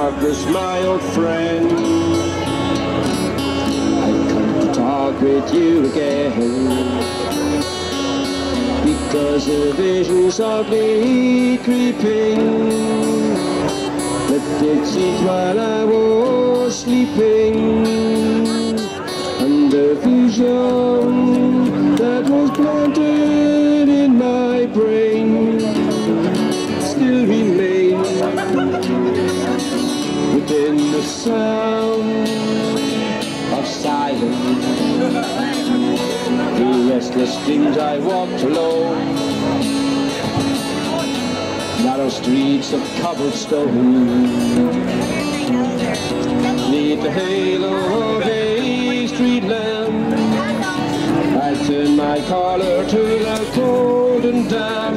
darkness, my old friend. I come to talk with you again, because a vision softly creeping left its seeds while I was sleeping, and the vision that was planted in my brain still remains within the sound of silence. Through restless streams I walked alone, narrow streets of cobblestone, neath the halo of a street lamp. I turned my collar to the cold and damp,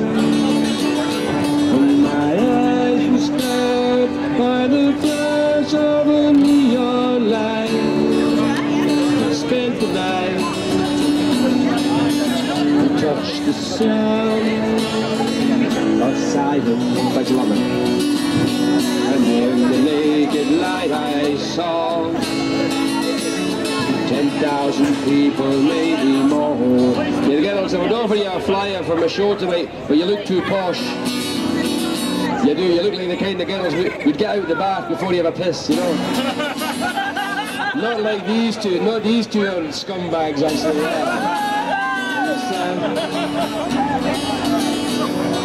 and my eyes were stared by the flash of a neon light. I spent the night, touch the sound of silence. Thanks a lot, man. And in the naked light I saw 10,000 people, maybe more. You get on, so we're going for you a flyer from a show tonight, but you look too posh. You do, you look like the kind of girls who'd get out of the bath before you have a piss, you know. Not like these two, not these two are scumbags, I say, yeah.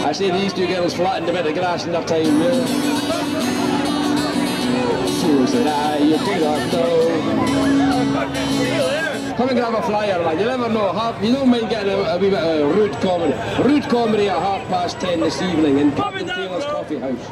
I see these two girls flattened a bit of grass in their time, yeah. So said I, you do not know. Come and grab a flyer, man, you never know. You don't mind getting a wee bit of rude comedy. Rude comedy at 10:30 this evening in Captain Taylor's Coffee House.